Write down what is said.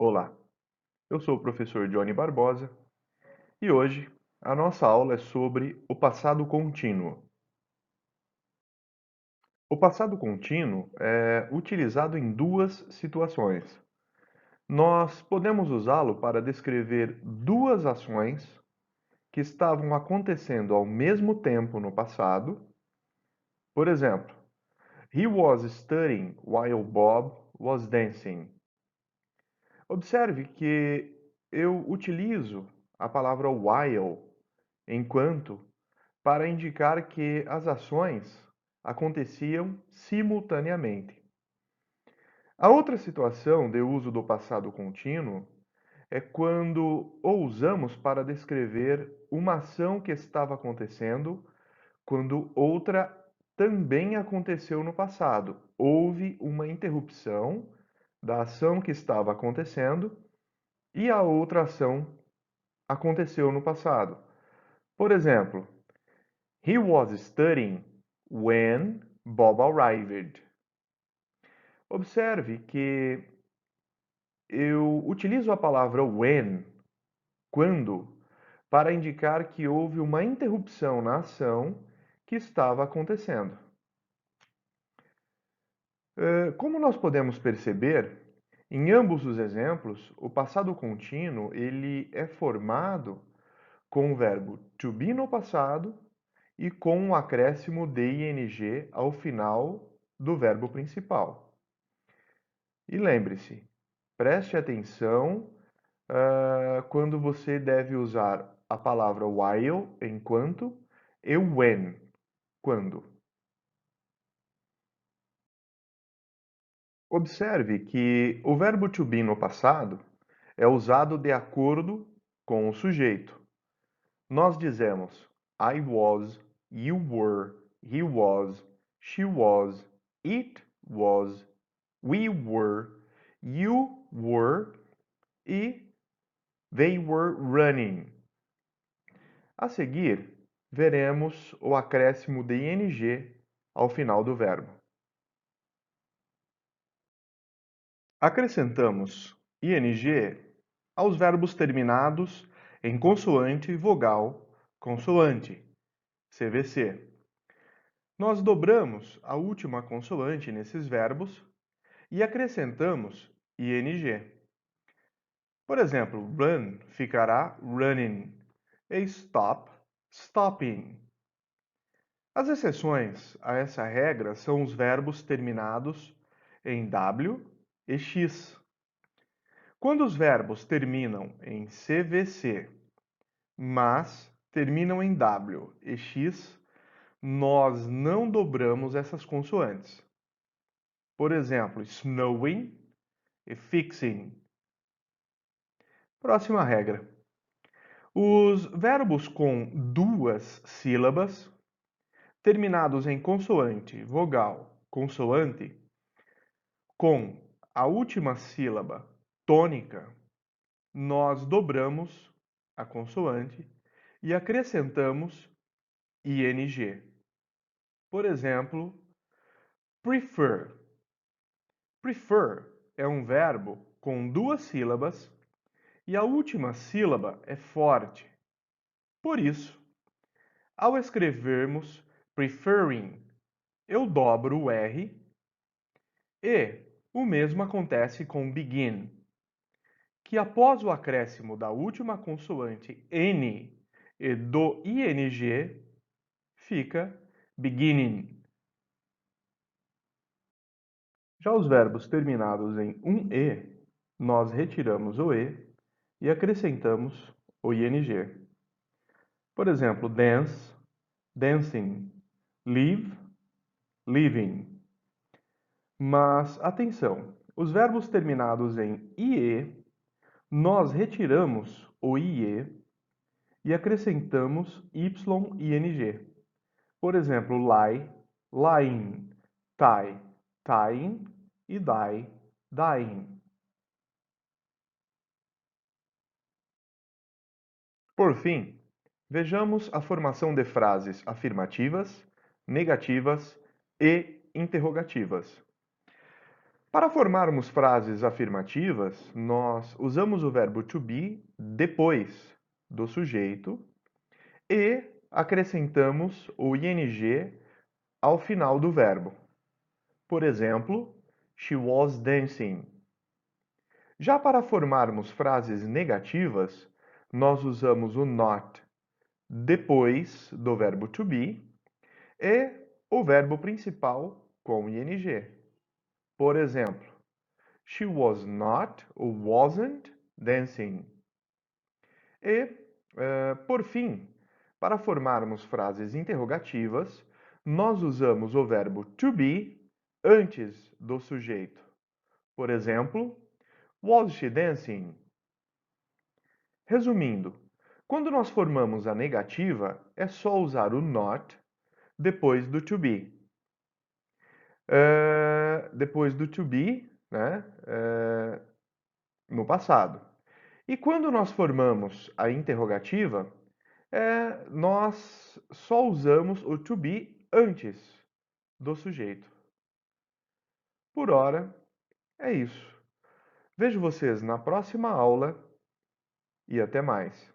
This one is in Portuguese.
Olá, eu sou o professor Johnny Barbosa e hoje a nossa aula é sobre o passado contínuo. O passado contínuo é utilizado em duas situações. Nós podemos usá-lo para descrever duas ações que estavam acontecendo ao mesmo tempo no passado. Por exemplo, he was studying while Bob was dancing. Observe que eu utilizo a palavra while, enquanto, para indicar que as ações aconteciam simultaneamente. A outra situação de uso do passado contínuo é quando o usamos para descrever uma ação que estava acontecendo quando outra também aconteceu no passado. Houve uma interrupção da ação que estava acontecendo e a outra ação aconteceu no passado. Por exemplo, he was studying when Bob arrived. Observe que eu utilizo a palavra when, quando, para indicar que houve uma interrupção na ação que estava acontecendo. Como nós podemos perceber, em ambos os exemplos, o passado contínuo ele é formado com o verbo to be no passado e com o acréscimo de ing ao final do verbo principal. E lembre-se, preste atenção quando você deve usar a palavra while, enquanto, e when, quando. Observe que o verbo to be no passado é usado de acordo com o sujeito. Nós dizemos I was, you were, he was, she was, it was, we were, you were e they were running. A seguir, veremos o acréscimo de ing ao final do verbo. Acrescentamos ing aos verbos terminados em consoante, vogal, consoante, CVC. Nós dobramos a última consoante nesses verbos e acrescentamos ing. Por exemplo, run ficará running e stop, stopping. As exceções a essa regra são os verbos terminados em W e X. Quando os verbos terminam em CVC, mas terminam em W e X, nós não dobramos essas consoantes. Por exemplo, snowing e fixing. Próxima regra. Os verbos com duas sílabas, terminados em consoante, vogal, consoante, com a última sílaba tônica, nós dobramos a consoante e acrescentamos ing. Por exemplo, prefer. Prefer é um verbo com duas sílabas e a última sílaba é forte. Por isso, ao escrevermos preferring, eu dobro o R e o mesmo acontece com begin, que após o acréscimo da última consoante N e do ing, fica beginning. Já os verbos terminados em um E, nós retiramos o E e acrescentamos o ing. Por exemplo, dance, dancing, live, living. Mas atenção, os verbos terminados em IE, nós retiramos o IE e acrescentamos YING. Por exemplo, lie, lying, tie, tying e die, dying. Por fim, vejamos a formação de frases afirmativas, negativas e interrogativas. Para formarmos frases afirmativas, nós usamos o verbo to be depois do sujeito e acrescentamos o ing ao final do verbo. Por exemplo, she was dancing. Já para formarmos frases negativas, nós usamos o not depois do verbo to be e o verbo principal com ing. Por exemplo, she was not or wasn't dancing. E, por fim, para formarmos frases interrogativas, nós usamos o verbo to be antes do sujeito. Por exemplo, was she dancing? Resumindo, quando nós formamos a negativa, é só usar o not depois do to be. Depois do to be, né, no passado. E quando nós formamos a interrogativa, nós só usamos o to be antes do sujeito. Por hora, é isso. Vejo vocês na próxima aula e até mais.